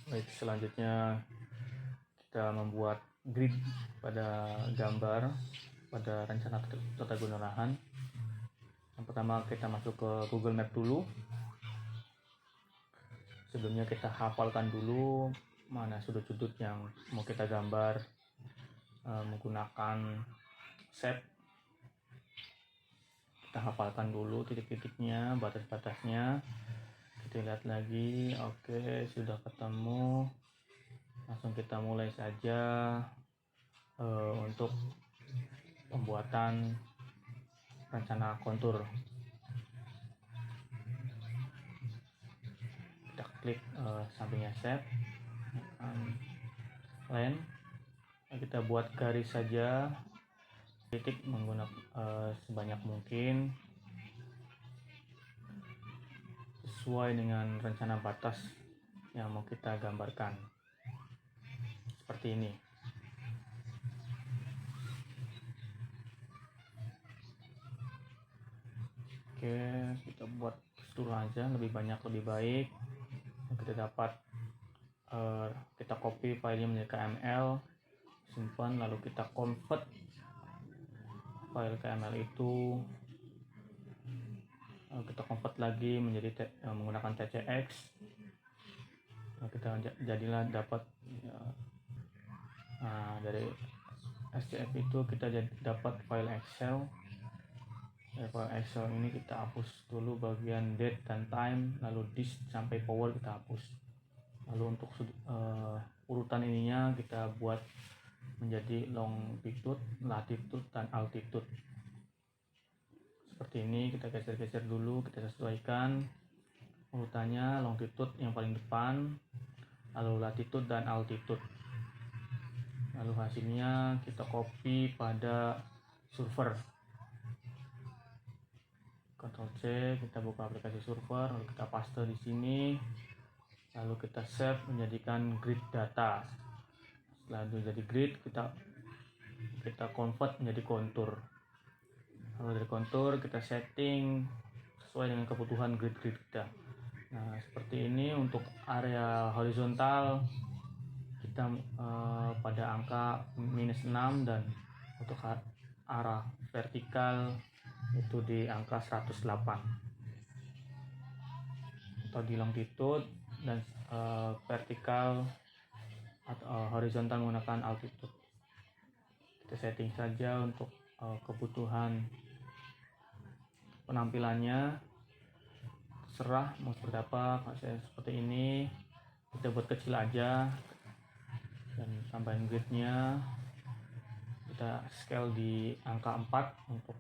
Baik, selanjutnya kita membuat grid pada gambar, pada rencana tata guna lahan. Yang pertama kita masuk ke Google Map dulu. Sebelumnya kita hafalkan dulu mana sudut-sudut yang mau kita gambar menggunakan shape. Kita hafalkan dulu titik-titiknya, batas-batasnya. Kita lihat lagi, oke, sudah ketemu. Langsung kita mulai saja untuk pembuatan rencana kontur. Kita klik sampingnya shape, line. Kita buat garis saja, titik menggunakan sebanyak mungkin sesuai dengan rencana batas yang mau kita gambarkan, seperti ini. Oke, kita buat dulu aja, lebih banyak lebih baik. Kita dapat kita copy filenya menjadi KML, simpan, lalu kita convert file KML itu, kita convert lagi menjadi menggunakan TCX. Kita jadilah dapat dari SCF itu kita dapat file Excel. File Excel ini kita hapus dulu bagian date dan time, lalu this sampai power kita hapus. Lalu untuk urutan ininya kita buat menjadi longitude, latitude, dan altitude. Seperti ini, kita geser-geser dulu, kita sesuaikan urutannya, longitude yang paling depan, lalu latitude dan altitude. Lalu hasilnya kita copy pada server. Ctrl C, kita buka aplikasi server, lalu kita paste di sini, lalu kita save menjadikan grid data. Setelah itu jadi grid, kita convert menjadi kontur. Lalu dari kontur kita setting sesuai dengan kebutuhan grid kita. Nah, seperti ini untuk area horizontal kita pada angka -6, dan untuk arah vertikal itu di angka 108. Atau di longitude dan vertikal atau horizontal menggunakan altitude. Kita setting saja untuk kebutuhan penampilannya, terserah mau seperti apa. Kalau saya seperti ini, kita buat kecil aja dan tambahin gridnya, kita scale di angka 4 untuk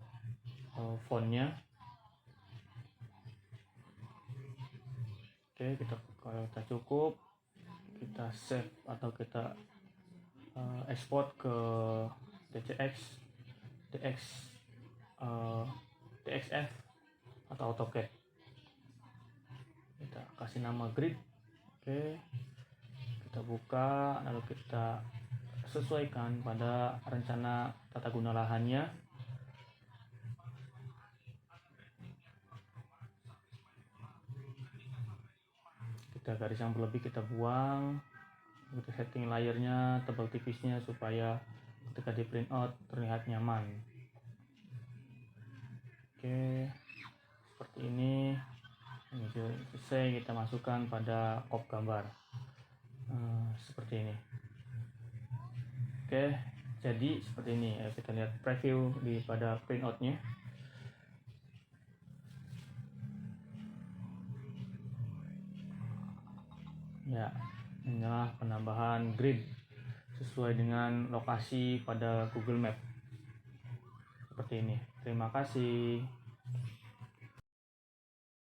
fontnya. Oke, kalau kita cukup, kita save atau kita export ke TCX, TXF atau AutoCAD. Kita kasih nama grid. Oke, kita buka, lalu kita sesuaikan pada rencana tata guna lahannya. Kita garis yang berlebih kita buang. Kita setting layernya, tebal tipisnya supaya ketika di print out terlihat nyaman. Oke, seperti ini. Ini selesai, kita masukkan pada crop gambar seperti ini. Oke, jadi seperti ini. Kita lihat preview pada printoutnya. Ya, inilah penambahan grid sesuai dengan lokasi pada Google Map. Seperti ini. Terima kasih.